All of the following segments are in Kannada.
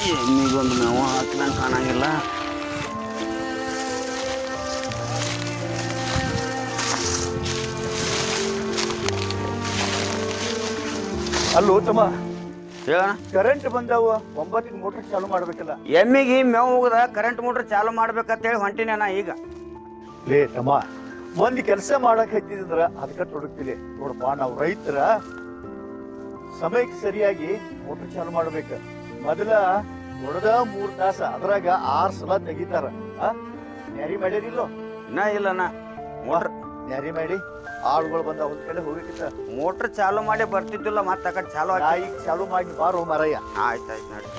ಎಮ್ಮಿಗೊಂದು ಮೇವು ಹಾಕಿದಂಗೆ ಕಾಣಂಗಿಲ್ಲ. ಅಲ್ಲೋ ತಮ್ಮ, ಹೇಳಣ. ಕರೆಂಟ್ ಬಂದಾವ, 9ಕ್ಕೆ ಮೋಟರ್ ಚಾಲು ಮಾಡ್ಬೇಕಲ್ಲ. ಎಮ್ಮಿಗೆ ಮೇವು ಹೋಗದ ಕರೆಂಟ್ ಮೋಟ್ರ್ ಚಾಲು ಮಾಡ್ಬೇಕಂತೇಳಿ ಹೊಂಟಿನ ನಾ ಈಗ. ಲೇ ತಮ್ಮ, ಒಂದ್ ಕೆಲಸ ಮಾಡಕ್ ಹತ್ತಿದ್ರ ಅದಕ್ಕ ತೊಡಗ್ತಿಲಿ ನೋಡಪ್ಪ. ನಾವು ರೈತರ ಸಮಯಕ್ಕೆ ಸರಿಯಾಗಿ ಮೋಟರ್ ಚಾಲು ಮಾಡ್ಬೇಕ. ಮೊದಲ ಹೊಡೆದ 3 ತಾಸ, ಅದ್ರಾಗ 6 ಸಲ ತೆಗಿತಾರ. ನ್ಯಾರಿ ಮಾಡ್ಯಾರಿಲ್ಲೋ? ಇನ್ನ ಇಲ್ಲಣ್ಣ. ಮೋಟ್ರ್ ನ್ಯಾರಿ ಮಾಡಿ ಆಳುಗಳು ಬಂದ ಒಂದ್ ಕಡೆ ಹೋಗ್ಬೇಕಿತ್ತ. ಮೋಟ್ರ್ ಚಾಲು ಮಾಡಿ ಬರ್ತಿದ್ದಿಲ್ಲ, ಮತ್ತೆ ಆ ಕಡೆ ಚಾಲು ಆಗಿ. ಈಗ ಚಾಲು ಮಾಡಿ ಬಾರೋ ಮಾರಯ್ಯ. ಆಯ್ತಾಯ್ತು ನೋಡಿ.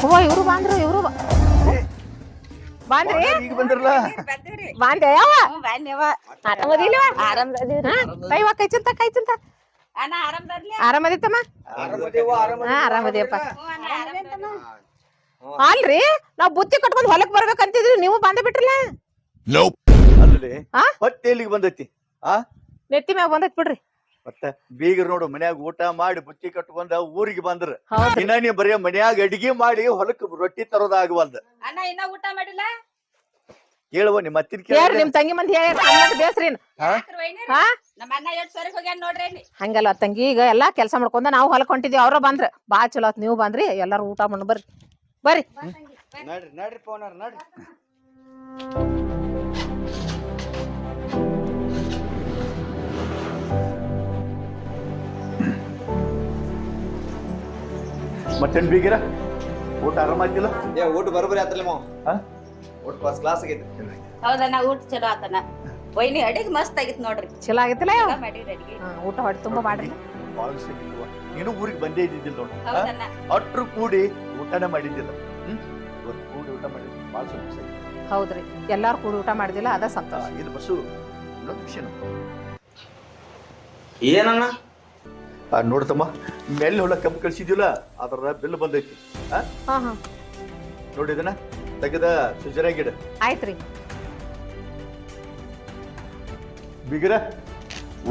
ಹೂವ ಇವ್ರು ಬಂದ್ರು, ಬಂದ್ರಿ? ಈಗ ಬಂದಿರಲ್ಲ? ಬಂದೆ ಯಾವ ಕೈ ಚಿಂತ ಆರಾಮದಿತ್ತಮ್ಮ? ಆರಾಮದಿಯಪ್ಪ. ಅಲ್ರಿ ನಾವ್ ಬುತ್ತಿ ಕಟ್ಕೊಂಡ್ ಹೊಲಕ್ ಬರ್ಬೇಕಂತಿದ್ರಿ, ನೀವು ಬಂದ ಬಿಟ್ರಲ್ಲ. ಅಲ್ಲೇ ಮತ್ತೆ ಎಲ್ಲಿಗೆ ಬಂದೈತಿ? ನೆತ್ತಿ ಮ್ಯಾಗ ಬಂದೈತ್ ಬಿಡ್ರಿ. ಮತ್ತ ಬೀಗರ್ ನೋಡು, ಮನ್ಯಾಗ ಊಟ ಮಾಡಿ ಬುತ್ತಿ ಕಟ್ಕೊಂಡ ಊರಿಗೆ ಬಂದ್ರ. ಇನ್ನ ನೀ ಬರೀ ಮನ್ಯಾಗ ಅಡಿಗೆ ಮಾಡಿ ಹೊಲಕ್ ರೊಟ್ಟಿ ತರೋದಾಗವಲ್ದ. ಅಣ್ಣ ಇನ್ನ ಊಟ ಮಾಡಿಲ್ಲ? ಕೇಳುವ ನಿಮ್ಮ ಅತ್ತಿನ ಯಾರು ನಿಮ್ ತಂಗಿ ಮಂದಿ ಬೇಸ್ರಿ ನಮ್ಮ ಅಣ್ಣ 8 ಸಾವಿರ ಹೋಗ್ಯಾನ ನೋಡ್ರಿ. ಹಂಗಲ್ಲ ತಂಗಿ, ಈಗ ಎಲ್ಲಾ ಕೆಲ್ಸ ಮಾಡ್ಕೊಂಡ ನಾವು ಹೊಲಕ್ ಹೊಂಟಿದ್ವಿ, ಅವ್ರ ಬಂದ್ರ ಬಾ ಚಲೋ ಆತ್. ನೀವು ಬಂದ್ರಿ, ಎಲ್ಲಾರು ಊಟ ಮಾಡ್ ಬರ್ರಿ. ನಡ್ರಿ ಪೋನರ್ ನಡ್ರಿ. ಮತ್ತೇನ್ ಬೀಗಿರ ಊಟ ಆರಾಮಾಯ್ತಿಲ್ಲ? ಊಟ ಬರೋಬರಿ ಆತಲ್ಲ ಮಾವ. ಊಟ ಫಸ್ಟ್ ಕ್ಲಾಸ್ ಆಗೈತಿ. ಹೌದಣ್ಣ, ಊಟ ಚಲೋ ಆತನ. ವೈನಿ ಅಡಿಗೆ ಮಸ್ತ್ ಆಗಿತ್ತು ನೋಡ್ರಿ. ಚಲೋ ಆಗಿತ್ತಲ್ಲ ಮಾಡಿರಿ ಅಡಿಗೆ. ಊಟ ಹೊಟ್ಟೆ ತುಂಬಾ ಮಾಡ್ರಿ. ನೀನು ಊರಿಗೆ ಬಂದೇ ಇದ್ದಿದ್ದಿಲ್ಲ ನೋಡು. ಹೌದಣ್ಣ. ಅಟ್ರು ಕೂಡಿ ಊಟನೇ ಮಾಡಿದ್ದಿಲ್ಲ. ಇವತ್ತು ಕೂಡಿ ಊಟ ಮಾಡಿದ್ವಿ, ಭಾಳ ಸಂತೋಷ. ಹೌದ್ರಿ, ಎಲ್ಲಾರು ಕೂಡಿ ಊಟ ಮಾಡಿದಿಲ್ಲ, ಅದ ಸಂತೋಷ. ಇದು ಬಸ್ಸು ಇನ್ನೊಂದು ವಿಷಯ ಏನಣ್ಣ? ನೋಡ್ತಮ್ಮ, ಮೇಲೆ ಹೊಲ ಕಬ್ಬು ಕಳ್ಸಿದ್ಯಲ್ಲ, ಅದರ ಬಿಲ್ ಬಂದೈತಿ. ನೋಡಿದನ ತೆಗೆದ ಸುಜರ ಗಿಡ ಆಯ್ತ್ರಿ. ಬಿಗಿರ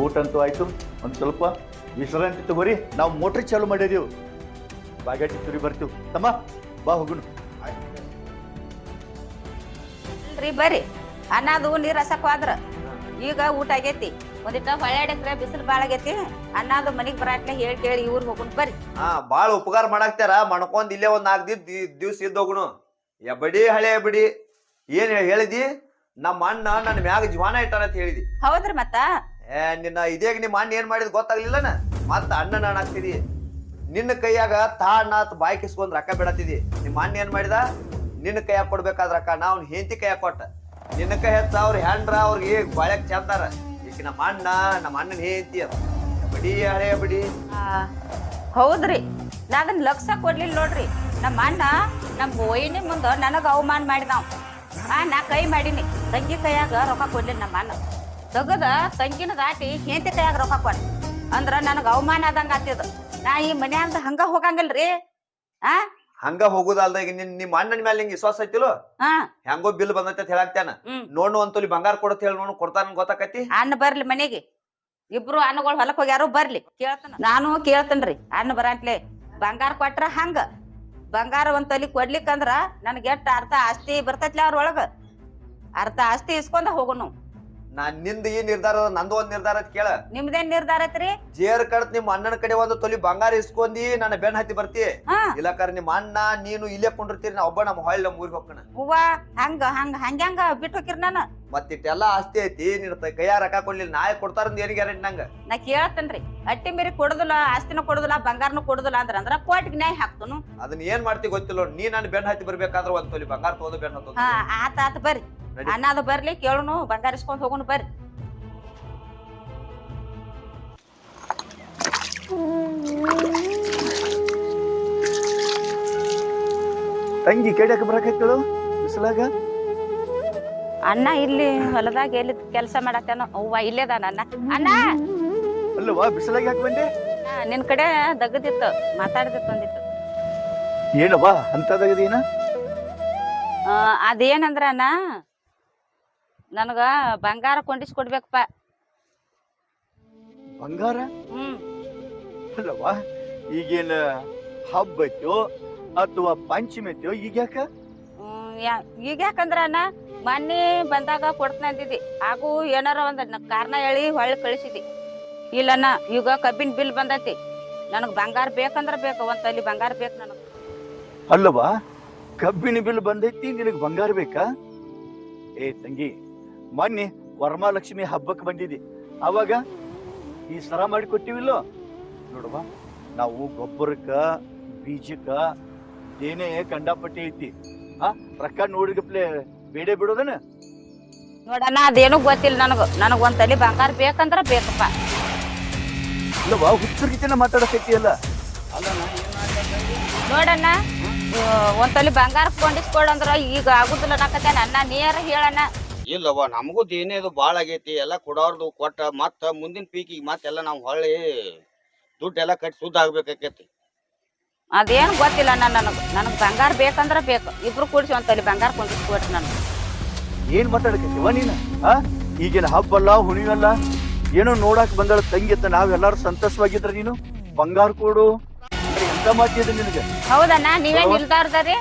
ಊಟ ಅಂತೂ ಆಯ್ತು, ಒಂದ್ ಸ್ವಲ್ಪ ವಿಶ್ರಾಂತಿ ತಗೋರಿ. ನಾವು ಮೋಟ್ರಿ ಚಾಲು ಮಾಡಿದೀವಿ, ಬಾಗೇಟಿ ತುರಿ ಬರ್ತೀವಿ. ತಮ್ಮ ಬಾ ಹೋಗುನು. ಅಲ್ರಿ ಬರ್ರಿ, ಅನ್ನದು ನೀರ್ ಹಸಕ್ ಹೋದ್ರ. ಈಗ ಊಟ ಆಗೈತಿ, ಒಂದಿಟ್ಟ ಹೊಳ್ಯಾಡಕ್ರೆ ಬಿಸಿಲು ಬಾಳ ಆಗೈತಿ. ಅನ್ನದು ಮನಿಗ್ ಬರಾಟ್ಲೆ ಹೇಳಿ ಕೇಳಿ ಇವ್ರ ಹೋಗುನ್ ಬರ್ರಿ. ಬಾಳ ಉಪಕಾರ ಮಾಡಾಕ್ತಾರ, ಮಣ್ಕೊಂಡ್ ಇಲ್ಲೇ ಒಂದ್ 4 ದಿವ್ಸ ಇದ್ದ ಹೋಗುನು. ಎಬಡಿ ಹಳೆ ಎಬಡಿ ಏನ್ ಹೇಳಿದಿ? ನಮ್ಮ ಅಣ್ಣ ನನ್ನ ಮ್ಯಾಗ ಜೀವಾನ ಇಟ್ಟಾನ ಅಂತ ಹೇಳಿದಿ. ಹೌದ್ರಿ ಮತ್ತ ನಿನ್ನ ಇದೇಗ ನಿಮ್ಮ ಅಣ್ಣ ಏನ್ ಮಾಡಿದ್ ಗೊತ್ತಾಗ್ಲಿಲ್ಲನ? ಮತ್ತ ಅಣ್ಣನ ಅಣ್ಣಾಗ್ತಿದಿ. ನಿನ್ನ ಕೈಯಾಗ ತಾ ಅಣ್ಣ ಬಾಯಿ ಕಿಸ್ಕೊಂಡ್ ರೊಕ್ಕ ಬಿಡತ್ತಿದಿ. ನಿಮ್ಮ ಅಣ್ಣ ಏನ್ ಮಾಡಿದ? ನಿನ್ನ ಕೈಯಾಗ ಕೊಡ್ಬೇಕಾದ ರೊಕ್ಕ ನಾ ಅವ್ನ ಹೆಂಡತಿ ಕೈಯಾಗ ಕೊಟ್ಟ. ನಿನ್ನ ಕೈ ಹೆಚ್ಚ ಅವ್ರ ಹ್ಯಾಂಡ್ರ ಅವ್ರಿಗೆ ಬಾಳ್ಯಾಗ ಚಂದಾರ. ಈಗ ನಮ್ಮ ಅಣ್ಣನ ಹೆಂಡತಿ ಬಡಿ ಹಳೆ ಬಡಿ. ಹೌದ್ರಿ, ನಾ ಅದನ್ನ ಲಕ್ಷ ಕೊಡ್ಲಿಲ್ಲ ನೋಡ್ರಿ. ನಮ್ಮ ಅಣ್ಣ ನಮ್ ವೈನಿ ಮುಂದ ನನಗ ಅವಮಾನ ಮಾಡಿದಾವ್. ನಾ ಕೈ ಮಾಡೀನಿ, ತಂಗಿ ಕೈಯಾಗ ರೊಕ್ಕ ಕೊಡ್ಲಿಲ್ಲ. ನಮ್ಮ ಅಣ್ಣ ತಗದ ತಂಗಿನ ದಾಟಿ ಹೆಂಡತಿ ಕೈಯಾಗ ರೊಕ್ಕ ಕೊಟ್ಟ ಅಂದ್ರ ನನಗ ಅವಮಾನ ಆದಂಗ ಆತಿದ. ನಾ ಈ ಮನ್ಯಾಂದ ಹಂಗ ಹೋಗಂಗಿಲ್ರಿ. ಹಂಗ ಹೋಗುದಲ್ದ ಈಗ ನಿಮ್ಮ ಅಣ್ಣನ ಮೇಲೆ ಹಿಂಗ ವಿಶ್ವಾಸ ಐತಿಲೋ? ಹೆಂಗೋ ಬಿಲ್ ಬಂದೈತಿ ಅಂತ ಹೇಳಾಕ್ತಾನ. ನೋಡು ಒಂತೊಲಿ ಬಂಗಾರ ಕೊಡತ್ ಹೇಳಿ ನೋಡು, ಕೊಡ್ತಾನ ಗೊತ್ತಾಕತಿ. ಅಣ್ಣ ಬರ್ಲಿ ಮನೆಗೆ, ಇಬ್ರು ಅನ್ನಗಳು ಹೊಲಕ್ ಹೋಗ್ಯಾರು, ಬರ್ಲಿ ಕೇಳ್ತಾನ. ನಾನು ಕೇಳ್ತೇನ್ರಿ, ಅಣ್ಣ ಬರಾಟ್ಲೆ ಬಂಗಾರ ಕೊಟ್ರ ಹಂಗ. ಬಂಗಾರ ಒಂದ್ ತೊಲಿ ಕೊಡ್ಲಿಕ್ಕಂದ್ರ ನನ್ಗೆ ಎಷ್ಟ್ ಅರ್ಧ ಆಸ್ತಿ ಬರ್ತೈತ್ಲ ಅವ್ರೊಳಗ, ಅರ್ಧ ಆಸ್ತಿ ಇಸ್ಕೊಂಡ ಹೋಗುನು. ನಾನ್ ನಿಂದ ಈ ನಿರ್ಧಾರ, ನಂದು ಒಂದ್ ನಿರ್ಧಾರ ಕೇಳ. ನಿಮ್ದೇನ್ ನಿರ್ಧಾರ ಐತ್ರಿ? ಜೇರ್ ಕಡತ್ ನಿಮ್ಮ ಅಣ್ಣನ ಕಡೆ ಒಂದು ತೊಲಿ ಬಂಗಾರ ಇಸ್ಕೊಂಡಿ ನನ್ನ ಬೆನ್ ಹತ್ತಿ ಬರ್ತಿ. ಇಲ್ಲಕಾರ ನಿಮ್ಮ ಅಣ್ಣ ನೀನು ಇಲ್ಲೇ ಕುಂಡಿರ್ತೀರಿ, ನಾ ಒಬ್ಬ ನಮ್ಮ ಹೊಳ್ಳ ಊರಿಗೆ ಹೋಗ್ಕಣ. ಹೂವ ಹಂಗ ಹಂಗ ಹಂಗ್ಯಾಂಗ ಬಿಟ್ಟು ಹೋಗಿರ್ ನಾನು. ಮತ್ತಿಟ್ಟೆಲ್ಲಾ ಆಸ್ತಿ ಐತಿ, ನಿನ್ನ ಕೈಯಾಗ ರೊಕ್ಕ ಕೊಡ್ಲಿಲ್ಲ, ನಾಳೆ ಕೊಡ್ತಾರಂದ ಏನ್ ಗ್ಯಾರಂಟಿ ನಂಗ? ನಾ ಕೇಳ್ತೇನ್ರಿ, ಅಟ್ಟಿ ಮೀರಿ ಕೊಡುದಿಲ್ಲ, ಆಸ್ತಿನೂ ಕೊಡುದಿಲ್ಲ, ಬಂಗಾರನು ಕೊಡುದಿಲ್ಲ ಅಂದ್ರ ಕೋರ್ಟ್ಗೆ ನ್ಯಾಯ ಹಾಕ್ತನು. ಅದನ್ನ ಏನ್ ಮಾಡ್ತಿ ಗೊತ್ತಿಲ್ಲ. ನೀ ನನ್ನ ಬೆನ್ ಹತ್ತಿ ಬರ್ಬೇಕಾದ್ರ ಒಂದ್ ತೊಲಿ ಬಂಗಾರ ತಗೋದು ಬೆನ್ ಹತ್ತೋದು. ಆತ ಬರ್ರಿ, ಅನ್ನದು ಬರ್ಲಿ, ಕೇಳುನು, ಬಂಗಾರ ಇಸ್ಕೊಂಡ್ ಹೋಗುನು ಬರ್ರಿ. ತಂಗಿ ಕೇಳಕ್ಕೆ ಬರಕೈತಳು ಬಿಸಿಲಾಗ? ಅಣ್ಣ ಇಲ್ಲಿ ಹೊಲದಾಗ ಎಲ್ಲಿ ಕೆಲಸ ಮಾಡತ್ತೇನೋ. ಅವ್ವ ಇಲ್ಲೇದಾನ ಅಣ್ಣ. ಅಣ್ಣ ಅಲ್ಲವಾ ಬಿಸಿಲಾಗ ಯಾಕೆ ಬಂದೆ? ನಿನ್ ಕಡೆ ದಗದಿತ್ತು, ಮಾತಾಡ್ದಿತ್ತು ಒಂದಿತ್ತು. ಏನವ್ವ ಅಂತದಾಗದೀನ? ಅದೇನಂದ್ರನ ನನಗ ಬಂಗಾರ ಕೊಂಡಿಸ್ ಕೊಡ್ಬೇಕಪ್ಪ. ಬಂಗಾರ ಹ್ಮ್ ಅಲ್ಲವಾ? ಈಗೇನ ಹಬ್ಬ ಐತೋ ಅಥವಾ ಪಂಚಮಿ ಐತೋ ಈಗ ಯಾಕ? ಈಗ ಯಾಕಂದ್ರನ ಮೊನ್ನೆ ಬಂದಾಗ ಕೊಡ್ತೀನಿ ಅಂದಿದ್ದಿ, ಹಾಗೂ ಏನಾರ ಒಂದ್ ಕಾರಣ ಹೇಳಿ ಹೊಳ್ಳಿ ಕಳಿಸಿದಿ. ಇಲ್ಲನ ಈಗ ಕಬ್ಬಿನ ಬಿಲ್ ಬಂದೈತಿ, ನನಗ್ ಬಂಗಾರ ಬೇಕಂದ್ರ ಬೇಕು, ಒಂದ್ ತಲಿ ಬಂಗಾರ ಬೇಕು ನನಗ್. ಅಲ್ಲವಾ? ಕಬ್ಬಿನ ಬಿಲ್ ಬಂದೈತಿ, ನಿನಗ್ ಬಂಗಾರ ಬೇಕಾ? ಏ ತಂಗಿ, ಮೊನ್ನೆ ವರಮಹಾಲಕ್ಷ್ಮಿ ಹಬ್ಬಕ್ಕೆ ಬಂದಿದ್ದಿ, ಅವಾಗ ಈ ಸರ ಮಾಡಿ ಕೊಟ್ಟಿವಿಲ್ಲೋ? ನೋಡುವ, ನಾವು ಗೊಬ್ಬರಕ್ಕ ಬೀಜಕ್ಕ ಏನೇ ಕಂಡಾಪಟ್ಟಿ ಐತಿ, ರೊಕ್ಕ ನೋಡಿಗಪ್ಲೆ ಬೇಡ ಬಿಡೋದನ? ನೋಡಣ್ಣ ಅದೇನು ಗೊತ್ತಿಲ್ಲ ನನಗ್ ಒಂದ್ ತಲಿ ಬಂಗಾರ ಬೇಕಂದ್ರ ಬೇಕಪ್ಪ. ಅಲ್ಲವಾ? ಹುಚ್ಚರ್ಗಿತನ ಮಾತಾಡಕೈತಿಯಲ್ಲ. ನೋಡಣ್ಣ ಒಂದ್ ತಲಿ ಬಂಗಾರ ಕೊಂಡಿಸ್ಕೊಳಂದ್ರ ಈಗ ಆಗುದಿಲ್ಲ ಅನ್ನಕತ್ತೆ. ನನ್ನ ನೇರ ಹೇಳಣ್ಣ. ಇಲ್ಲವ್ವ, ನಮಗೂ ಏನೇದು ಬಾಳ ಆಗೈತಿ, ಎಲ್ಲ ಕೊಡೋರ್ದು ಕೊಟ್ಟ ಮತ್ತ ಮುಂದಿನ ಪೀಕಿಗೆ ಮತ್ತೆಲ್ಲ ನಾವು ಹೊಳ್ಳಿ ದುಡ್ಡೆಲ್ಲ ಕಟ್ಟಿ ಸುದ್ದ ಆಗ್ಬೇಕಾಕೈತಿ. ಅದೇನು ಗೊತ್ತಿಲ್ಲ ಅಣ್ಣ ನನಗ್ ಬಂಗಾರ ಬೇಕಂದ್ರ ಬೇಕು. ಇಬ್ರು ಕೂಡಿಸಿ ಒಂದ್ ತಲಿ ಬಂಗಾರ ಕೊಂಡಿಸ್ಕೊಡ್ರಿ ನನಗ್. ಏನ್ ಮಾತಾಡಕೈತಿವ ನೀನು? ಈಗಿನ ಹಬ್ಬ ಅಲ್ಲ, ಹುಣಿಯಲ್ಲ, ಏನೋ ನೋಡಾಕ್ ಬಂದಾಳ ತಂಗಿ ಅಂತ ನಾವೆಲ್ಲಾರು ಸಂತೋಷವಾಗಿದ್ರ ನೀನು ಬಂಗಾರ ಕೊಡು ಎಂತ ಮಾತಿದೆ ನಿನಗೆ? ಹೌದಣ್ಣ, ನೀವೇನ್ ಇಲ್ದಾರ್ದಾರಿ?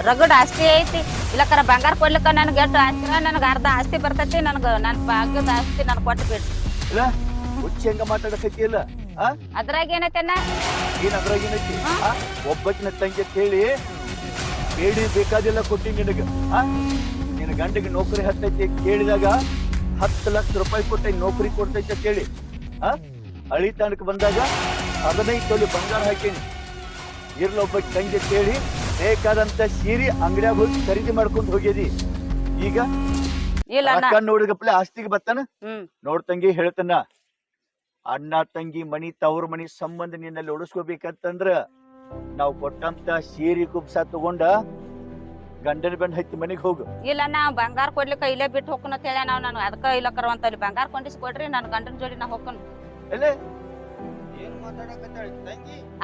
ರಗಡ್ ಆಸ್ತಿ ಐತಿ, ಇಲ್ಲಕರ ಬಂಗಾರ ಕೊಡ್ಲಿಕ್ಕ ನನ್ಗೆ ಎಷ್ಟು ಆಸ್ತಿ, ನನಗ ಅರ್ಧ ಆಸ್ತಿ ಬರ್ತೈತಿ. ನನ್ನ ಭಾಗ್ಯದ ಆಸ್ತಿ ನನ್ ಕೊಟ್ಟು ಬಿಡ್ರಿ. ಇಲ್ಲ ಹುಚ್ಚ ಹೆಂಗ ಮಾತಾಡಕೈತಿಯಲ್ಲ? ಅದ್ರಾಗ ಏನೈತಣ್ಣ? ಏನ್ ಅದ್ರಾಗ ಏನೈತಿ? ಒಬ್ಬಕಿನ ತಂಗಿ ಅಂತ ಹೇಳಿ ಬೇಡಿ ಬೇಕಾದೆಲ್ಲ ಕೊಟ್ಟಿ ನಿನಗ. ನಿನ್ನ ಗಂಡಿಗೆ ನೌಕರಿ ಹತ್ತೈತಿ ಕೇಳಿದಾಗ 10 ಲಕ್ಷ ರೂಪಾಯಿ ಕೊಟ್ಟೈ ನೌಕರಿ ಕೊಡ್ತೈತಿ ಅಂತ ಹೇಳಿ ಅಳಿತಾಣಕ್ಕೆ ಬಂದಾಗ 15 ತೊಲೆ ಬಂಗಾರ ಹಾಕೀನಿ. ಇರ್ಲೊಬ್ಬ ತಂಗಿ ಅಂತ ಹೇಳಿ ಬೇಕಾದಂತ ಸೀರೆ ಅಂಗಡಿಯಾಗ ಹೋಗಿ ಖರೀದಿ ಮಾಡ್ಕೊಂಡು ಹೋಗ್ಯದಿ. ಈಗ ನೋಡಿಗಪ್ಲೆ ಆಸ್ತಿಗೆ ಬತ್ತಾನ. ನೋಡ್ ತಂಗಿ ಹೇಳ್ತಾನ, ಅಣ್ಣ ತಂಗಿ ಮನಿ ತವ್ರ ಮನಿ ಸಂಬಂಧ ನಿನ್ನಲ್ಲಿ ಉಳಿಸ್ಕೋಬೇಕಂತಂದ್ರ ನಾವು ಕೊಟ್ಟಂತ ಸೀರೆ ಕುಬ್ಸ ತಗೊಂಡ ಗಂಡನ ಬೆಂಡ್ ಹತ್ತಿ ಮನೆಗೆ ಹೋಗು. ಇಲ್ಲ ನಾ ಬಂಗಾರ ಕೊಡ್ಲಿಕ್ಕ ಇಲ್ಲೇ ಬಿಟ್ಟು ಹೋಗ್ಕನ ಅಂತ ಹೇಳ ನಾನು ಅದಕ್ಕ ಇಲ್ಲಕರ ಒಂತಲ್ಲಿ ಬಂಗಾರ ಕೊಂಡಿಸ್ಕೊಡ್ರಿ, ನನ್ ಗಂಡನ ಜೋಡಿ ನಾ ಹೋಗ್ಕನು.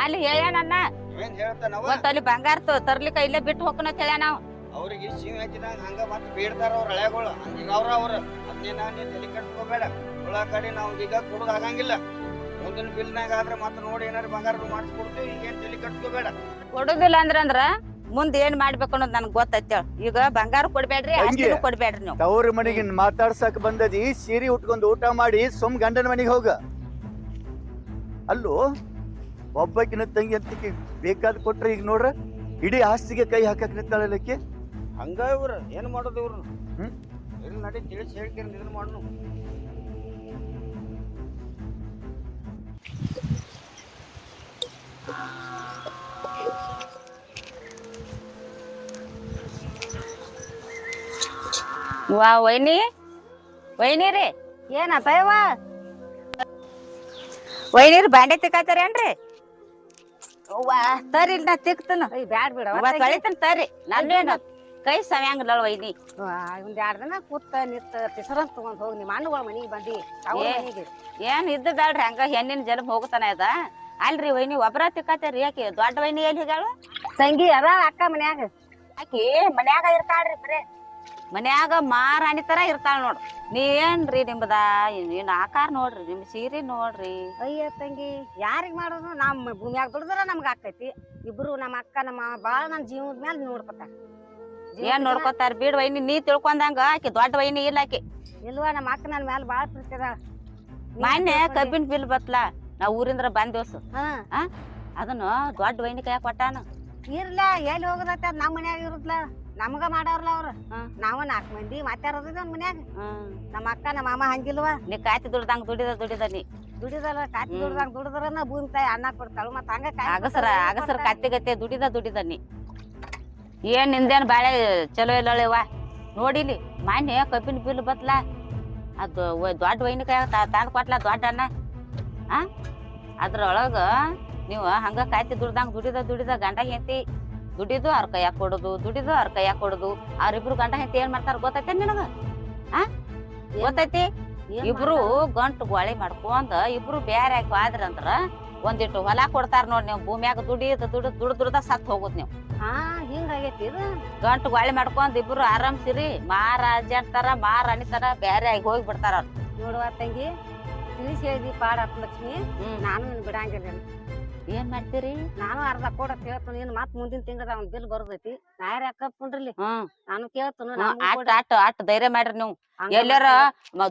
ಅಲ್ಲಿ ಹೇಳ್ಯಾನಣ್ಣ, ಒಂತಲ್ಲಿ ಬಂಗಾರ ತರ್ಲಿಕ್ಕ ಇಲ್ಲೇ ಬಿಟ್ಟು ಹೋಗ್ಕನ ಅಂತ ಹೇಳ ನಾವು. ಅವ್ರಿಗೆ ಶಿವ ಹಚ್ಚಿದಾಗ ಹಂಗ ಮತ್ತೆ ಬೇಡ್ತಾರ ಅವ್ರ ಹಳೆಗಳು, ಹಂಗ ಅವ್ರ ಅದನ್ನೇನ ನೀನ್ ತಲೆ ಕಟ್ಸ್ಕೋಬೇಡ. ಉಳ ಕಡೆ ನಾವು ಈಗ ಕೊಡೋದು ಆಗಂಗಿಲ್ಲ. ಮುಂದಿನ ಬಿಲ್ನಾಗ ಆದ್ರೆ ಮತ್ತೆ ನೋಡಿ ಏನಾರು ಬಂಗಾರ ಮಾಡಿಸ್ಕೊಡ್ತೀವಿ, ಈಗೇನ್ ತಲೆ ಕಟ್ಸ್ಕೋಬೇಡ. ಕೊಡುದಿಲ್ಲ ಅಂದ್ರ ಮುಂದ್ ಏನ್ ಮಾಡ್ಬೇಕು ಅನ್ನೋದು ನನ್ಗೆ ಗೊತ್ತೈತೆ. ಈಗ ಬಂಗಾರ ಕೊಡ್ಬೇಡ್ರಿ, ಆಸ್ತಿನೂ ಕೊಡ್ಬೇಡ್ರಿ ನೀವು. ಅವ್ರ ಮನೆಗೆ ಮಾತಾಡ್ಸಕ್ ಬಂದದಿ, ಸೀರೆ ಉಟ್ಕೊಂಡು ಊಟ ಮಾಡಿ ಸುಮ್ ಗಂಡನ ಮನೆಗೆ ಹೋಗ. ಅಲ್ಲೂ ಒಬ್ಬಕಿನ ತಂಗಿ ಅಂತ ಬೇಕಾದ್ ಕೊಟ್ರೆ ಈಗ ನೋಡ್ರ ಇಡೀ ಆಸ್ತಿಗೆ ಕೈ ಹಾಕಕ್ ನಿಂತಾಳಕ್ಕೆ. ಹಂಗ ಇವ್ರ ಏನ್ ಮಾಡೋದು ಇವ್ರು? ಇರ್ಲಿ ನಡಿ ತಿಳಿಸಿ ಹೇಳ್ಕೇರಿ ಇದನ್ನ ಮಾಡೋಣ. ವಾ ವೈನಿ ರೀ, ಏನತ್ತವ ವೈನಿರ್ ಬಾಂಡೆ ತಿಕ್ಕಾತಾರೇನ್ರಿ? ತರಿ ನಾ ತಿಕ್ತನ, ಬ್ಯಾಡ್ ಬಿಡ ತೊಳಿತನ ತರಿ. ನನ್ನೇನು ಕೈ ಸವ್ಯಾಂಗಲ್ಲ ವೈನಿ. ಒಂದ್ 2 ದಿನ ಕೂತ ನಿಂತ ಪಿಸರನ್ ತಗೊಂಡ್ ಹೋಗಿ ನಿಮ್ಮ ಅಣ್ಣಗಳ ಮನಿಗೆ ಬಂದಿ. ಏನ್ ಇದ್ದದಲ್ರಿ ಹಂಗ ಹೆಣ್ಣಿನ ಜನ್ಮ ಹೋಗ್ತಾನ ಅದ. ಅಲ್ರಿ ವೈನಿ ಒಬ್ರ ತಿಕ್ಕಾತಾರಿ, ಯಾಕೆ ದೊಡ್ಡ ವೈನಿ ಎಲ್ಲಿ ಹೋಗ್ಯಾಳು? ತಂಗಿ ಅದ ಅಕ್ಕ ಮನ್ಯಾಗ. ಆಕಿ ಮನ್ಯಾಗ ಇರ್ತಾಳ್ರಿ, ಬರೇ ಮನ್ಯಾಗ ಮಾರಾಣಿ ತರ ಇರ್ತಾಳ ನೋಡ್ರಿ. ನೀವೇನ್ರಿ ನಿಮ್ದ ಏನ್ ಆಕಾರ ನೋಡ್ರಿ, ನಿಮ್ ಸೀರೆ ನೋಡ್ರಿ. ಅಯ್ಯ ತಂಗಿ, ಯಾರಿಗ್ ಮಾಡೋದು? ನಮ್ಮ ಭೂಮಿಯಾಗ ದುಡಿದ್ರ ನಮ್ಗ ಆಕೈತಿ. ಇಬ್ರು ನಮ್ಮ ಅಕ್ಕ ನಮ್ಮ ಬಾಳ ನನ್ ಜೀವನದ ಮೇಲೆ ನೋಡ್ಕೊತಾರ. ಏನ್ ನೋಡ್ಕೊತಾರ ಬಿಡ್ ವೈನಿ, ನೀ ತಿಳ್ಕೊಂಡಂಗ ಆಕಿ ದೊಡ್ಡ ವೈನಿ ಇಲ್ಲ ಆಕಿ. ಇಲ್ವಾ, ನಮ್ಮ ಅಕ್ಕ ನನ್ ಮ್ಯಾಲ ಬಾಳ ಪ್ರೀತಿ ಅದ. ಮೊನ್ನೆ ಕಬ್ಬಿನ ಬಿಲ್ ಬತ್ಲಾ, ನಾವ್ ಊರಿಂದ ಬಂದೇವ್ಸ, ಅದನ್ನ ದೊಡ್ಡ ವೈನಿ ಕೈಯಾಗ ಕೊಟ್ಟಾನ. ಇರ್ಲ ಎಲ್ಲಿ ಹೋಗದತ್ತ, ನಮ್ ಮನ್ಯಾಗ ಇರುದ್ಲ, ನಮಗ ಮಾಡಾರ್ಲ ಅವ್ರ. ನಾವ 4 ಮಂದಿ ಮಾತಾಡೋದ್ ಒಂದ್ ಮನ್ಯಾಗ. ನಮ್ಮ ಅಕ್ಕ ನಮ್ಮ ಮಾಮ ಹಂಗಿಲ್ವಾ? ನೀ ಕಾಯ್ತಿ ದುಡ್ದಂಗ ದುಡಿದ ನೀ ದುಡಿದಲ್ಲ, ಕಾತಿ ದುಡ್ದಂಗ ದುಡಿದ್ರನ ಭೂಮಿ ತಾಯಿ ಅನ್ನ ಕೊಡ್ತಾಳು. ಮತ್ತ ಹಂಗ ಅಗಸರ ಕತ್ತಿಗತ್ತೆ ದುಡಿದ ನೀ. ಏನ್ ನಿಂದೇನ್ ಬಾಳೆ ಚಲೋ ಇಲ್ಲವ ನೋಡಿಲಿ. ಮೊನ್ನೆ ಕಬ್ಬಿನ ಬಿಲ್ ಬತ್ಲ, ಅದು ದೊಡ್ಡ ವೈನಿ ಕೈಯಾಗ ತಂದ್ ಕೊಟ್ಲ ದೊಡ್ಡ ಅನ್ನ. ಅದ್ರೊಳಗ ನೀವು ಹಂಗ ಕಾಯ್ತಿ ದುಡ್ದಂಗ ದುಡಿದ ಗಂಡ ಹೆಂಡತಿ ದುಡಿದು ಅವ್ರ ಕೈಯಾಗ ಕೊಡುದು, ದುಡಿದು ಅವ್ರ ಕೈಯಾಗ ಕೊಡುದು. ಅವ್ರಿಬ್ರು ಗಂಡ ಹೆಂಡತಿ ಏನ್ ಮಾಡ್ತಾರ ಗೊತ್ತೈತೆ ನಿನಗ? ಗೊತ್ತೈತಿ? ಇಬ್ರು ಗಂಟು ಗೋಳಿ ಮಾಡ್ಕೊಂಡ್ ಇಬ್ರು ಬ್ಯಾರೆ ಆದ್ರಂದ್ರ ಒಂದಿಟ್ಟು ಹೊಲ ಕೊಡ್ತಾರ ನೋಡ್ ನೀವು ಭೂಮ್ಯಾಗ ದುಡ್ದ ಸತ್ ಹೋಗುದ್ ನೀವು ಹಾ ಹಿಂಗಾಗೈತಿ ಇದು ಗಂಟು ಗಾಳಿ ಮಾಡ್ಕೊಂಡ್ ಇಬ್ರು ಆರಾಮ್ಸಿರಿ ಮಹಾರಾಜ ತರ ಮಹಾರಾಣಿ ತರ ಬ್ಯಾರೆ ಆಗಿ ಹೋಗಿ ಬಿಡ್ತಾರ ಅವ್ರು. ನೋಡುವ ತಂಗಿ ತಿಳಿಸಿ ಹೇಳಿದಿ ಪಾಡಪ್ಪ ಲಕ್ಷ್ಮಿ. ನಾನು ನಿನ್ ಬಿಡಂಗಿಲ್ಲ. ಏನ್ ಮಾಡ್ತೀರಿ? ನಾನು ಅರ್ಧ ಕೊಡ ಕೇಳ್ತೀನಿ. ನೀನ್ ಮತ್ ಮುಂದಿನ ತಿಂಗಳ ಅವ್ನ ಬಿಲ್ ಬರ್ತೈತಿ. ನಾಯರ್ ಯಾಕಪ್ಕೊಂಡ್ರಿ ನಾನು ಕೇಳ್ತೀನಿ. ಅಟ್ ಧೈರ್ಯ ಮಾಡ್ರಿ ನೀವು. ಎಲ್ಲಾರ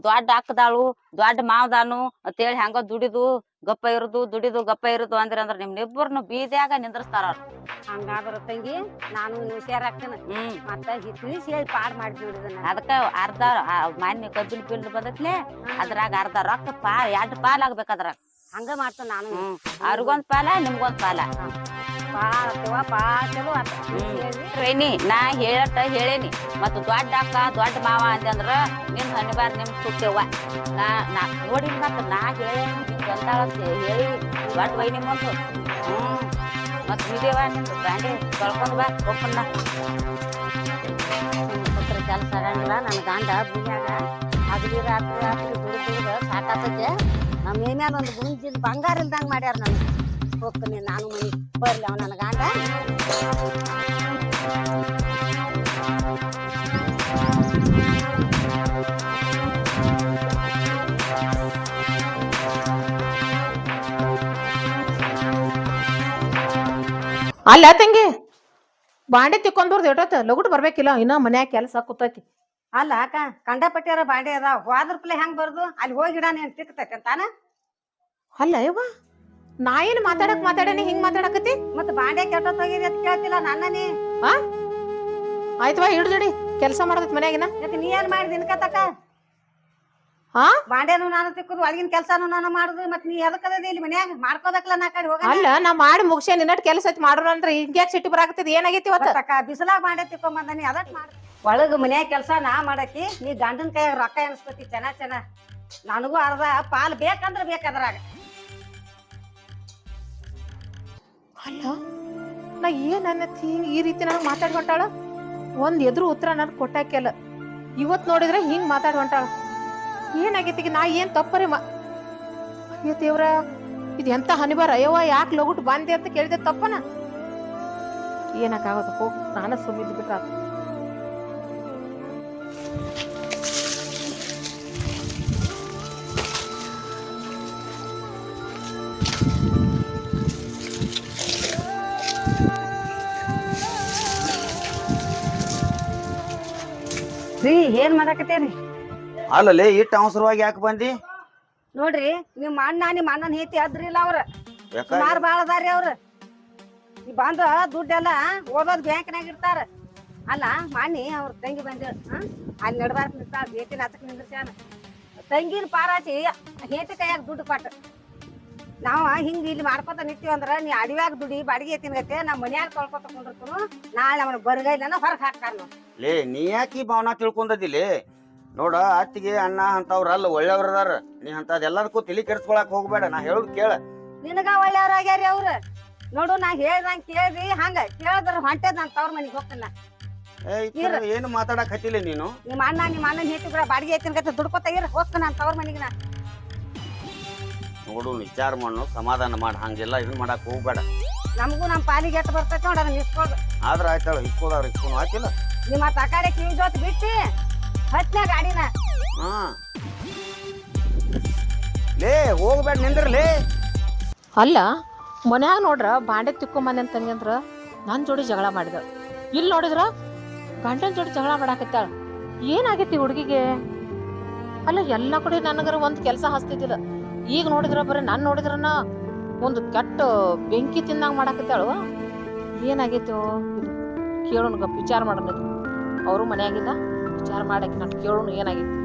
ದೊಡ್ಡ ಅಕ್ಕದಾಳು ದೊಡ್ಡ ಮಾವದಾನು ಅಂತೇಳಿ ಹಂಗ ದುಡಿದು ಗಪ್ಪ ಇರುದು ಅಂದ್ರ ನಿಮ್ನಿಬ್ಬರ್ನು ಬೀದಿಯಾಗ ನಿಂದ್ರಸ್ತಾರ ಅವ್ರು. ಹಂಗಾದ್ರ ತಂಗಿ ನಾನು ಹುಷಾರಾಗ್ತೇನೆ. ಮತ್ತ ತಿಳಿಸಿ ಹೇಳಿ ಪಾಡ್ ಮಾಡಿ ಅದಕ್ಕ ಅರ್ಧ ಮಾನ್ಯ ಕಬ್ಬಿನ ಬಿಲ್ ಬಂದತ್ಲೆ ಅದ್ರಾಗ ಅರ್ಧ ರೊಕ್ಕ ಎರಡ್ ಪಾಲ್ ಆಗ್ಬೇಕ ಅದ್ರಾಗ. ಹಂಗ ಮಾಡ್ತಾನ ನಾನು. ಅವ್ರಿಗೊಂದ್ ಪಾಲ ನಿಮ್ಗೊಂದ್ ಪಾಲ. ಟ್ರೈನಿ ನಾ ಹೇಳೇನಿ ಮತ್ತ ದೊಡ್ಡ ಅಕ್ಕ ದೊಡ್ಡ ಮಾವ ಅಂದ್ರ ನಿಮ್ ಹನಿಬಾರ ನಿಮ್ ಸುಟ್ಟೆವ್ವ. ನಾ ನೋಡಿ ಮತ್ತ ನಾ ಹೇಳೇನಿ ಹೇಳಿ ದೊಡ್ಡ ವೈನಿ ಮುಂದು ಮತ್ ವಿಡಿಯೋವ ನಿಂದು ಬ್ಯಾಂಡೆ ಕಳ್ಕೊಂಡ್ ಬಾ ಒಪ್ಪನ್ನ ಕೆಲಸ ಆಗಂಗಿಲ್ಲ. ನನ್ ಗಂಡ ಭೂಮಿಯಾಗ ಹಗಲಿ ರಾತ್ರಿ ದುಡಿದ ಸಾಕಾತೈತೆ. ನಮ್ಮ ಏನ್ಯಾಲ ಒಂದು ಗುಂಜಿನ ಬಂಗಾರ ಇಲ್ದಂಗ ಮಾಡ್ಯಾರ ನನ್ಗೆ. ಹೋಗ್ತೀನಿ ನಾನು ಮನಿ ಬರ್ಲಿ ಅವ ನನ್ನ ಗಂಡ. ಅಲ್ಲ ತಂಗಿ ಬಾಂಡೆ ತಿಕ್ಕೊಂಡ್ಬರ್ದು ಎಷ್ಟೊತ್ತ ಲಗುಟ್ ಬರ್ಬೇಕಿಲ್ಲ ಇನ್ನ ಮನ್ಯಾಗ ಕೆಲಸ ಕೂತೈತಿ. ಅಲ್ಲ ಅಕ್ಕ ಕಂಡಪಟ್ಟಿಯಾರ ಬಾಂಡೆ ಅದಾವ. ಹೋದ್ರಪ್ಲೆ ಹೆಂಗ್ ಬರ್ದು ಅಲ್ಲಿ ಹೋಗಿಡ ನೀನ್ ತಿಕ್ತೈತಿ ಅಂತಾನ. ಅಲ್ಲ ಯವ್ವ ನಾ ಏನ್ ಮಾತಾಡೇನಿ ಹಿಂಗ್ ಮಾತಾಡಕತಿ. ಮತ್ ಬಾಂಡೆ ಕೆಟ್ಟೋತ್ ಹೋಗಿದೆ ಅಂತ ಕೇಳ್ತಿಲ್ಲ ನನ್ನನಿ. ಆಯ್ತವಾ ಹಿಡ್ದಿಡಿ ಕೆಲಸ ಮಾಡದೈತಿ ಮನ್ಯಾಗಿನ. ಯಾಕೆ ನೀ ಏನ್ ಮಾಡಿ ದಿನಕತಕ ಹಾ ಬಾಂಡೆನು ನಾನು ತಿಕ್ಕುದು ಒಳಗಿನ ಕೆಲ್ಸಾನು ನಾನು ಮಾಡುದು. ಮತ್ ನೀ ಎದಕ್ಕದ ಇಲ್ಲಿ ಮನ್ಯಾಗ ಮಾಡ್ಕೋದಕ್ಲ ನಾ ಕಡೆ ಹೋಗ. ಅಲ್ಲ ನಾ ಮಾಡಿ ಮುಗಿಸ ನಿನ್ನಟ್ ಕೆಲಸ ಐತಿ ಮಾಡೋಣ ಅಂದ್ರೆ ಹಿಂಗ್ಯಾಕ್ ಸಿಟ್ಟು ಬರಾಕತ್ತದ ಏನಾಗೈತಿ ಇವತ್ತ? ಬಿಸಿಲಾಗ ಬಾಂಡೆ ತಿಕ್ಕೊಂಬಂದ ನೀ ಅದಟ್ ಮಾಡ. ಒಳಗ ಮನ್ಯಾಗ ಕೆಲ್ಸ ನಾ ಮಾಡಕಿ ನೀ ಗಂಡನ ಕೈಯಾಗ ರೊಕ್ಕ ಎನ್ಸ್ಕೊತಿ ಚೆನ್ನ. ನನಗೂ ಅರ್ಧ ಪಾಲ್ ಬೇಕಂದ್ರ ಬೇಕಾದ್ರಾಗ. ಅಲ್ಲ ನಾ ಏನ್ ಅನ್ನತ್ತಿ ಈ ರೀತಿ ನನಗ್ ಮಾತಾಡ್ಕೊಂಟಾಳ. ಒಂದ್ ಎದುರು ಉತ್ತರ ನನ್ ಕೊಟ್ಟಾಕೆಲ್ಲ ಇವತ್ ನೋಡಿದ್ರೆ ಹಿಂಗ್ ಮಾತಾಡ್ಕೊಂಟಾಳ. ಏನಾಗೈತಿ ನಾ ಏನ್ ತಪ್ಪರಿ ಅಯ್ಯೋ ದೇವ್ರ ಇದು ಎಂತ ಹನಿಬಾರ. ಅಯ್ಯವ್ವ ಯಾಕೆ ಲಗುಟ್ ಬಂದೆ ಅಂತ ಕೇಳಿದೆ ತಪ್ಪನ. ಏನಕ್ಕಾಗತ್ತ ಹೋಗ್ ನಾನು ಸುಮ್ಮಿದ್ ಬಿಟ್ರ. ಏನ್ ಮಾಡಾಕತ್ತೇರಿ? ಅಲ್ಲಲ್ಲಿ ಇಟ್ಟು ಅವಸರವಾಗಿ ಯಾಕೆ ಬಂದಿ? ನೋಡ್ರಿ ನಿಮ್ಮ ಅಣ್ಣನ ಹೇತಿ ಅದ್ರಿಲ್ಲ ಅವ್ರ ಸುಮಾರು ಬಾಳ ಅದಾರಿ ಅವ್ರ. ಈ ಬಂದ ದುಡ್ಡೆಲ್ಲ ಓದೋದ್ ಬ್ಯಾಂಕ್ನಾಗ ಇರ್ತಾರ. ಅಲ್ಲ ಮಾಣಿ ಅವ್ರ ತಂಗಿ ಬಂದ ಅಲ್ಲಿ ನಡ್ಬಾರ್ಕ ನಿಂತಾಳ. ಹೇತಿನ ಹತ್ತಕ್ ನಿಂದ್ರಸ್ಯಾನ. ತಂಗಿನ ಪಾರಾಚಿ ಹೇತಿ ಕೈಯಾಗ ದುಡ್ಡು ಕೊಟ್ಟ. ನಾವ ಹಿಂಗ ಇಲ್ಲಿ ಮಾಡ್ಕೊತ ನಿಂತೀವಂದ್ರ ನೀ ಅಡಿವ್ಯಾಗ ದುಡಿ ಬಾಡಿಗೆ ತಿನ್ಗತ್ತೆ ನಮ್ ಮನ್ಯಾಗ ತೊಳ್ಕೊತ ಕುಂದಿರ್ತನು. ನಾಳೆ ಅವನ ಬರಗೈಲನ ಹೊರಗ್ ಹಾಕ್ತಾರ. ಲೇ ನೀ ಯಾಕೆ ಈ ಭಾವನಾ ತಿಳ್ಕೊಂಡದಿಲ್ಲಿ? ನೋಡ ಅತ್ತಿಗೆ ಅಣ್ಣ ಅಂತವ್ರ ಅಲ್ಲ ಒಳ್ಳೆಯವ್ರ ಅದಾರ. ನೀ ಅಂತದೆಲ್ಲದಕ್ಕೂ ತಲಿ ಕೆಡ್ಸ್ಕೊಳಕ್ ಹೋಗ್ಬೇಡ. ನಾ ಹೇಳುದ್ ಕೇಳ. ನಿನಗ ಒಳ್ಳೆಯವ್ರಾಗ್ಯಾರಿ ಅವ್ರ. ನೋಡು ನಾ ಹೇಳ್ದಂಗ ಕೇಳ್ದಿ ಹಂಗ ಕೇಳಿದ್ರ ಹೊಂಟೇದ್ ನನ್ ತವ್ರ ಮನಿಗ್ ಹೋಗ್ತಾನ. ಏನು ಮಾತಾಡಕ್ ಹತ್ತಿಲ್ಲ ನೀನು? ನಿಮ್ಮ ಅಣ್ಣನ ಹೇತಿ ಕೂಡ ಬಾಡಿಗೆ ತಿನ್ಗತ್ತೆ ದುಡ್ಕೊತ ಇರ ಹೋಗ್ತಾನ ನನ್ ತವ್ರ ಮನಿಗ್. ನಾ ನೋಡು ವಿಚಾರ ಮಾಡು, ಸಮಾಧಾನ ಮಾಡ. ಹಂಗೆಲ್ಲ ಇದನ್ ಮಾಡಕ್ ಹೋಗ್ಬೇಡ. ನಮಗೂ ನಮ್ ಪಾಲಿಗೆ ಎಟ್ಟು ಬರ್ತೈತಿ ನೋಡ ಅದನ್ನ ಇಸ್ಕೋದು. ಆದ್ರ ಆಯ್ತಾಳ ಇಸ್ಕೋದವ್ರ ಇಸ್ಕೊಂಡು ಆಯ್ತಿಲ್ಲ. ನಿಮ್ಮ ತಕಾಡೆ ಕಿವಿ ಜೊತೆ ಬಿಟ್ಟಿ ಹತ್ನ ಗಾಡಿನ. ಹಾ ಲೇ ಹೋಗ್ಬೇಡ ನಿಂದ್ರಲೇ. ಅಲ್ಲ ಮನ್ಯಾಗ ನೋಡ್ರ ಬಾಂಡೆ ತಿಕ್ಕೊಂಬಂದೆ ಅಂತಂಗಿ ಅಂದ್ರ ನನ್ ಜೋಡಿ ಜಗಳ ಮಾಡಿದ. ಇಲ್ಲಿ ನೋಡಿದ್ರ ಗಂಡನ ಜೋಡಿ ಜಗಳ ಮಾಡಾಕತ್ತಾಳ. ಏನಾಗೈತಿ ಹುಡುಗಿಗೆ? ಅಲ್ಲ ಎಲ್ಲಾ ಕಡೆ ನನಗರ ಒಂದ್ ಕೆಲ್ಸ ಹಸ್ತಿದ್ದಿಲ್ಲ. ಈಗ ನೋಡಿದ್ರ ಬರೀ ನಾನ್ ನೋಡಿದ್ರನ ಒಂದು ಕೆಟ್ಟ ಬೆಂಕಿ ತಿಂದಂಗ ಮಾಡಾಕತ್ತಾಳು. ಏನಾಗೈತೋ ಕೇಳೋಣ ಗಪ್ ವಿಚಾರ ಮಾಡೋಣ. ಅವರು ಮನ್ಯಾಗಿಲ್ಲ ವಿಚಾರ ಮಾಡಕ್ಕೆ ನಾನು ಕೇಳೋಣ ಏನಾಗೈತಿ.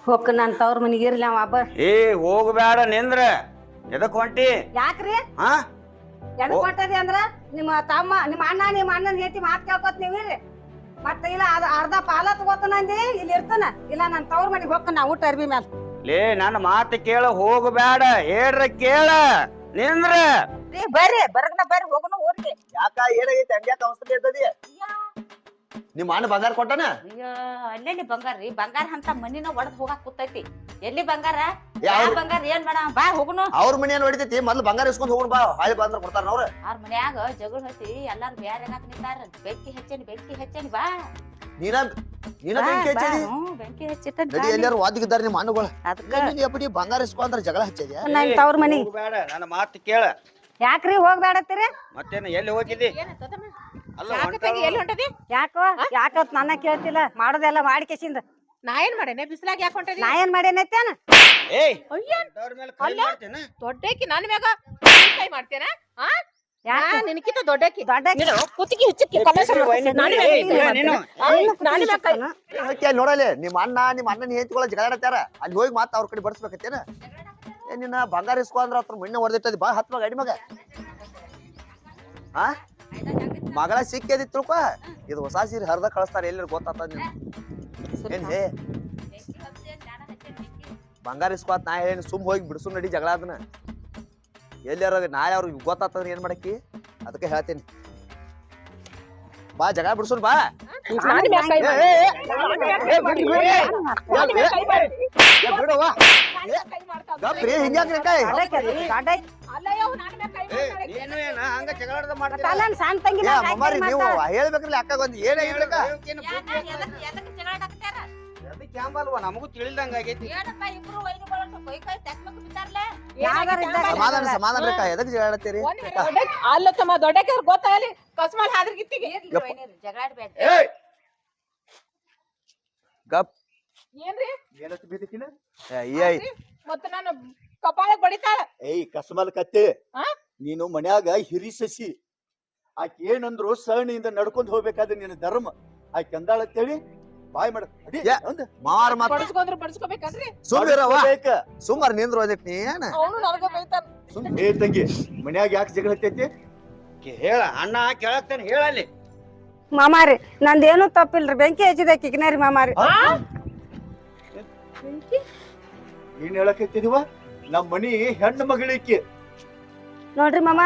ಹೋಗ್ ನನ್ ತವ್ರ ಮನಿಗೆ ಇರ್ಲಿ ಅವ ಹಬ್ಬ. ಏ ಹೋಗ್ಬೇಡ ನಿಂದ್ರ. ಎದಕ್ ಹೊಂಟಿ? ಯಾಕ್ರಿ ಹಾ ಎದಕ್ ಹೊಂಟದಿ ಅಂದ್ರ ನಿಮ್ಮ ತಮ್ಮ ನಿಮ್ಮ ಅಣ್ಣನ ಹೇತಿ ಮಾತ್ ಕೇಳ್ಕೊತ್ ನೀವಿರ್ರಿ. ಮತ್ತ ಇಲ್ಲ ಅರ್ಧ ಪಾಲ ತಗೋತನಂದಿ ಇಲ್ಲಿ ಇರ್ತಾನ. ಇಲ್ಲ ನನ್ ತವ್ರ ಮನಿಗೆ ಹೋಗ್ತಾನ ಊಟ ಅರ್ಬಿ ಮ್ಯಾಲ. ಲೇ ನನ್ನ ಮಾತು ಕೇಳ ಹೋಗ್ಬೇಡ. ಹೇಳ್ರ ಕೇಳ ನಿಂದ್ರ. ಬರ್ರಿ ಬರಗ್ನ ಬರ್ರಿ ಹೋಗೋಣ ಓಡ್ರಿ. ಯಾಕ ಏನಾಗೈತಿ? ಹಂಗ್ಯಾಕ ಅವಸರ ಇರ್ತದಿ? ನಿಮ್ ಅಣ್ಣ ಬಂಗಾರ ಕೊಟ್ಟನ ಅಯ್ಯೋ ಅಲ್ಲೇಲಿ ಬಂಗಾರ ರೀ ಬಂಗಾರ ಅಂತ ಮನಿನ ಒಡದ್ ಹೋಗಾಕ್ ಕೂತೈತಿ ಎಲ್ಲಿ ಬಂಗಾರ ಯಾವ ಬಂಗಾರ ಏನ್ ಬೇಡ ಬಾ ಹೋಗುನು ಅವ್ರ ಮನಿ ಏನ್ ಹೊಡಿತೈತಿ ಮೊದ್ಲು ಬಂಗಾರ ಇಸ್ಕೊಂಡ್ ಹೋಗೋಣ ಬಾ ಹಾಳಿ ಬಂದ್ರ ಕೊಡ್ತಾರ ಅವ್ರ ಅವ್ರ ಮನ್ಯಾಗ ಜಗಳ ಹತ್ತಿ ಎಲ್ಲಾರು ಬ್ಯಾರೆ ನಿಂತಾರ ಬೆಂಕಿ ಹಚ್ಚೇನಿ ಬಾ ನೀನ ಬೆಂಕಿ ಹಚ್ಚದಿ ಬೆಂಕಿ ಹಚ್ಚಿಟ್ಟ ನಡಿ ಎಲ್ಲಾರು ವಾದಿಗಿದ್ದಾರೆ ನಿಮ್ಮ ಅಣ್ಣಗಳು ಅದಕ್ಕ ಬಂಗಾರ ಇಸ್ಕೊಂಡ್ರ ಜಗಳ ಹಚ್ಚದ್ಯಾ ನನ್ ತವ್ರ ಮನಿ ಬೇಡ ನನ್ನ ಮಾತು ಕೇಳ ಯಾಕ್ರಿ ಹೋಗ್ಬೇಡತ್ತೀರಿ ಮತ್ತೇನ ಎಲ್ಲಿ ಹೋಗಿದ್ದಿ ಅಲ್ಲ ಎಲ್ಲಿ ಹೊಂಟದಿ ಯಾಕತ್ ನನ್ನ ಕೇಳ್ತಿಲ್ಲ ಮಾಡೋದೆಲ್ಲ ಮಾಡಿ ಕೆಸಿಂದ ನಾ ಏನ್ ಮಾಡೇನೆ ಬಿಸಿಲಾಗ ಯಾಕೆ ಹೊಂಟದಿ ನಾ ಏನ್ ಮಾಡೇನೈತೇನ ಏಯ್ ಅಯ್ಯ ದೊಡ್ಡವ್ರ ಮೇಲೆ ಕೈ ಅಲ್ಲ. ಮಾಡ್ತೇನ ದೊಡ್ಡಕಿ ನನ್ ಮ್ಯಾಗ ಕೈ ಮಾಡ್ತೇನ ಯಾಕ ನಿನಕಿಂತ ದೊಡ್ಡಕಿ ದೊಡ್ಡ ಕುತ್ತಿಗೆ ಹುಚ್ಚಕ್ಕಿ ನೋಡಲಿ ನಿಮ್ಮ ಅಣ್ಣನ ಹೆಂಚ್ಕೊಳ್ಳೋ ಜಗಳ ಆಡತ್ತಾರ ಅಲ್ಲಿ ಹೋಗಿ ಮಾತ್ರ ಅವ್ರ ಕಡೆ ಬಡಿಸ್ಬೇಕತ್ತೇನ ಏನ್ ನಿನ್ನ ಬಂಗಾರ ಇಸ್ಕೊಂಡ್ರ ಅತ್ರ ಮಣ್ಣೆ ಹೊಡೆದಿಟ್ಟದಿ ಬಾ ಹತ್ ಮಗ ಅಡಿ ಮಗ ಆ ಮಗಳ ಸಿಕ್ಕದಿ ತಿಳ್ಕೊ ಇದು ಹೊಸ ಸೀರೆ ಹರ್ದ ಕಳಿಸ್ತಾರ ಎಲ್ಲಿ ಗೊತ್ತಾತ ಏನ್ ಹೇ ಬಂಗಾರ ಇಸ್ಕೊತ್ ನಾ ಹೇಳಿ ಸುಮ್ ಹೋಗಿ ಬಿಡ್ಸು ನಡಿ ಜಗಳ ಅದನ್ನ ಎಲ್ಲಾರ ನಾಳೆ ಅವ್ರಿಗೆ ಗೊತ್ತಾತಂದ್ರ ಏನ್ ಮಾಡಕ್ಕಿ ಅದಕ್ಕೆ ಹೇಳ್ತೀನಿ ಬಾ ಜಗಳ ಬಿಡ್ಸುನ್ ಬಾ ಗಪ್ರಿ ಹಿಂಗ್ಯಾಕ್ರಿ ಕೈ ನೀನು ಏನ ಹಂಗ ಜಗಳಾಡ್ದ ಮಾಡ್ತೀರ ಸಣ್ಣ ತಂಗಿ ಏ ಮಮ್ಮಾರಿ ನೀವು ಹೇಳ್ಬೇಕ್ರಲ್ಲ ಅಕ್ಕ ಒಂದು ಏನ ಹೇಳ್ಬೇಕ ಅದಕ್ಕೆ ಕ್ಯಾಂಬಲ್ವಾ ನಮಗೂ ತಿಳಿಲ್ದಂಗ ಆಗೈತಿ ಸಮಾಧಾನ ಸಮಾಧಾನ ರೇಖಾ ಎದಕ್ ಜಗಳ ಆಡತ್ತೀರಿ ಅಲ್ಲ ತಮ್ಮ ದೊಡ್ಡಕ್ಕೆ ಅವ್ರ ಗೊತ್ತಾಗಲಿ ಕಸ್ಮಾಲ್ ಹಾದ್ರಗಿತ್ತಿಗೆ ಏಯ್ ಗಪ್ ಏನ್ರಿ ಏನತ್ ಬಿದ್ದಕಿನ ಏಯ್ ಮತ್ತ ನಾನು ಕಪಾಳಕ್ ಬಡಿತಾಳ ಏಯ್ ಕಸ್ಮಲ್ ಕತ್ತೆ ಆ? ನೀನು ಮನ್ಯಾಗ ಹಿರಿ ಸಸಿ ಆಕೆ ಏನಂದ್ರು ಸರಣಿಯಿಂದ ನಡ್ಕೊಂಡ್ ಹೋಗ್ಬೇಕಾದ್ರೆ ನಿನ್ನ ಧರ್ಮ ಆಕೆ ಅಂದಾಳಂತೇಳಿ ಬಾಯ್ ಮಾಡ ಅಡಿ ಯಾ. ಒಂದ್ ಮಾವಾರ ಮಾತ ಬಡಿಸ್ಕೊಂಡ್ರು ಬಡಿಸ್ಕೋಬೇಕನ್ರಿ ಸುಮ್ಮಿರವ್ವ ಬೇಕ. ಸುಮ್ಮಾರ ನಿಂದ್ರು ಓದಿಕ್ ನೀ ಏನ ಅವನು ನನಗ ಬೈತಾನ ಏ ತಂಗಿ ಮನ್ಯಾಗ ಯಾಕೆ ಜಗಳ ಹತ್ತೈತಿ ಹೇಳ ಅಣ್ಣ ಕೇಳಕ್ತಾನೆ ಹೇಳಲ್ಲಿ ಮಾಮಾರಿ ನಂದೇನು ತಪ್ಪಿಲ್ರಿ ಬೆಂಕಿ ಹಚ್ಚಿದ ಕಿಕ್ನೇರಿ ಮಾಮಾರಿ ಏನ್ ಹೇಳಕತ್ತಿದೀವ ನಮ್ ಮನಿ ಹೆಣ್ಣು ಮಗಳಿಕೆ ನೋಡ್ರಿ ಮಾಮ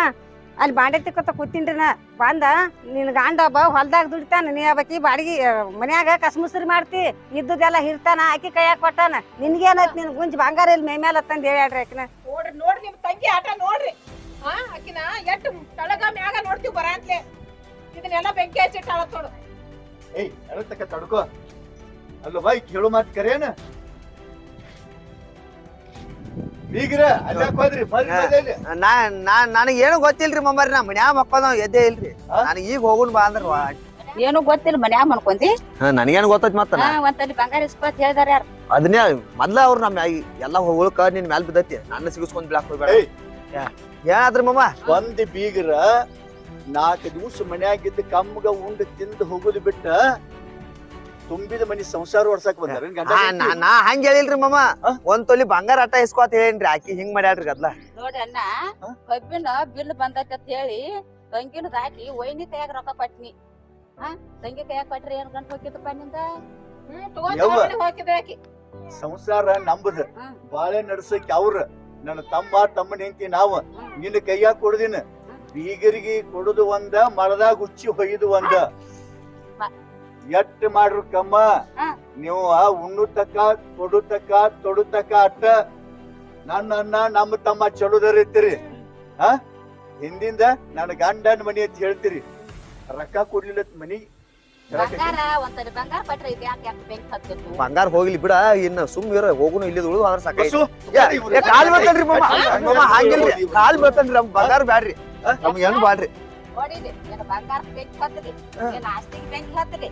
ಅಲ್ಲಿ ಬಾಂಡೆ ತಿಕ್ಕೊತ ಕೂತೀನ್ರಿ ನಾ ಬಂದ ನಿನ್ ಗಂಡ ಒಬ್ಬ ಹೊಲ್ದಾಗ ದುಡಿತಾನ ನೀ ಒಬ್ಬಾಕಿ ಬಾಡಿಗೆ ಮನ್ಯಾಗ ಕಸ್ಮುಸ್ರಿ ಮಾಡ್ತಿ ಇದ್ದುದೆಲ್ಲ ಹಿರ್ತಾನ ಆಕಿ ಕೈಯಾಗ ಕೊಟ್ಟಾನ ನಿನ್ಗೇನೈತಿ ನಿನ್ ಗುಂಜ್ ಬಂಗಾರ ಇಲ್ಲಿ ಮೈ ಮೇಲೆ ಅಂತಂದ್ ಹೇಳ್ಯಾಡ್ರಿ ಆಕಿನ ನೋಡ್ರಿ ನಿಮ್ ತಂಗಿ ಆಟ ನೋಡ್ರಿ ಆಕಿನ ಎಷ್ಟ್ ತಳಗ ಮ್ಯಾಗ ನೋಡ್ತೀವಿ ಬರಾಂತ್ಲೆ ಇದನ್ನೆಲ್ಲ ಬೆಂಕಿ ಹಚ್ಚಿಟ್ಟಾಳ ನೋಡು ಏಯ್ ಹೇಳತಕ್ಕ ತಡ್ಕೋ ಅಲ್ಲ ಬಾಯ್ ಕೇಳು ಮಾತ್ ಕರೇನ ಬೀಗ್ರ ಅಲ್ಲಾಕ್ ಹೋದ್ರಿ ಬರ್ರಿ ಮನೇಲಿ. ನನಗ ಏನು ಗೊತ್ತಿಲ್ರಿ ಮಮ್ಮಾರಿ ನಾ ಮನ್ಯಾಗ ಮಕ್ಕಳು ಎದ್ದೇ ಇಲ್ರಿ ನನಗ ಈಗ ಹೋಗುನ್ ಬಾ ಅಂದ್ರ ಏನು ಗೊತ್ತಿಲ್ಲ ಮನ್ಯಾಗ ಮಾಡ್ಕೊಂಡಿ ನನಗೇನ್ ಗೊತ್ತೈತಿ ಮತ್ತ ಒಂದಲ್ಲಿ ಬಂಗಾರ ಇಸ್ಕೊತ್ ಹೇಳ್ದಾರ ಯಾರು ಅದನ್ನೇ ಮೊದ್ಲ ಅವ್ರ ನಮ್ ಎಲ್ಲಾ ಉಳ್ಕ ನಿನ್ ಮ್ಯಾಲ್ ಬಿದ್ದೈತಿ ನನ್ನ ಸಿಗಿಸ್ಕೊಂಡ್ ಬಿಡಾಕ್ ಹೋಗ್ಬೇಡ ಏಯ್. ಏನಾದ್ರಿ ಮಮ್ಮ ಒಂದ್ ಬೀಗ್ರ 4 ದಿವಸ ಮನ್ಯಾಗಿದ್ದ ಕಮ್ಮಗ ಉಂಡು ತಿಂದು ಹೋಗುದು ಬಿಟ್ಟ ತುಂಬಿದ ಮನಿ ಸಂಸಾರ ಹೊಡ್ಸಕ್ ಬಂದಾರ ನಾ ಹಂಗ ಹೇಳಿಲ್ರಿ ಮಮ್ಮ ಒಂದ್ ತೊಲಿ ಬಂಗಾರ ಆಟ ಇಸ್ಕೊತ್ ಹೇಳೇನ್ರಿ ಆಕಿ ಹಿಂಗ್ ಮಾಡ್ಯಾಳ್ರಿ ಗದ್ಲ ನೋಡ್ರಿ ಅಣ್ಣ ಕಬ್ಬಿನ ಬಿಲ್ ಬಂದೈತಿ ಅಂತ ಹೇಳಿ ತಂಗಿನದ ಹಾಕಿ ಒಯ್ನಿ ಕೈಯಾಗ ರೊಕ್ಕ ಕೊಟ್ನಿ ತಂಗಿ ಕೈಯಾಗ ಕೊಟ್ರಿ ಏನ್ ಗಂಟು ಹೋಗಿತ್ತಪ್ಪ ನಿಂದ ಹೋಗಿದ್ರೆ ಆಕಿ ಸಂಸಾರ ನಂಬುದ ಬಾಳೆ ನಡ್ಸಕ್ ಅವ್ರ ನನ್ನ ತಮ್ಮನ ಹೆಂಡತಿ ನಾವ ನಿನ್ನ ಕೈಯಾಗ ಕೊಡುದಿನ ಬೀಗರಿಗೆ ಕೊಡುದು ಒಂದ ಮಳದಾಗ ಹುಚ್ಚಿ ಹೊಯ್ದು ಒಂದ ಎಟ್ ಮಾಡ್ರು ಕಮ್ಮ ನೀವು ಉಣ್ಣುತಕ್ಕ ತೊಡುತಕ್ಕ ಅಟ್ಟ ನನ್ನ ಅಣ್ಣ ನಮ್ಮ ತಮ್ಮ ಚಲೋದರಿರ್ತೀರಿ ಹಿಂದಿಂದ ನನ್ನ ಗಂಡನ ಮನಿ ಅಂತ ಹೇಳ್ತೀರಿ ರೊಕ್ಕ ಕೊಡ್ಲಿಲ್ಲ ಮನಿ ಬಂಗಾರ ಒಂದ್ಸರಿ ಬಂಗಾರ ಕೊಟ್ರೆ ಇದು ಯಾಕೆ ಬೆಂಕಿ ಹತ್ತಿತ್ತು ಬಂಗಾರ ಹೋಗ್ಲಿ ಬಿಡ ಇನ್ನ ಸುಮ್ ಇರ ಹೋಗುನು ಇಲ್ಲಿ ಉಳಿದು ಅದ್ರ ಸಾಕಾಗಿ ಬಸ್ಸು, ಕಾಲ್ ಬೀಳ್ತನ್ರಿ ಮಮ್ಮ ಹಂಗಿಲ್ರಿ ಕಾಲ್ ಬೀಳ್ತನ್ರಿ ನಮ್ ಬಂಗಾರ ಬ್ಯಾಡ್ರಿ ನಮ್ಗೆ ಏನು ಬ್ಯಾಡ್ರಿ ನೋಡಿರಿ ಏನ್ ಬಂಗಾರ ಬೆಂಕಿ ಹತ್ತರಿ ಏನ್ ಆಸ್ತಿಗೆ ಬೆಂಕಿ ಹತ್ತರಿ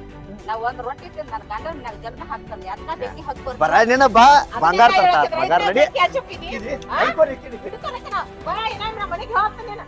ನಾವ್ ಒಂದ್ ರೊಟ್ಟಿ ತಿಂದ್ ನನ್ ಗಂಡ ನನಗ್ ಜನ್ಮ ಹಾಕ್ತಾನೆ ಅದನ್ನ ಬೆಂಕಿ ಹತ್ಕೊರಿ ಬರ ನೀನ ಬಾ ಬಂಗಾರ ತರ್ತಾರ ಬಂಗಾರ ನಡಿ ಮನೆಗೆ ಹೋಗ್ತಾನೇನ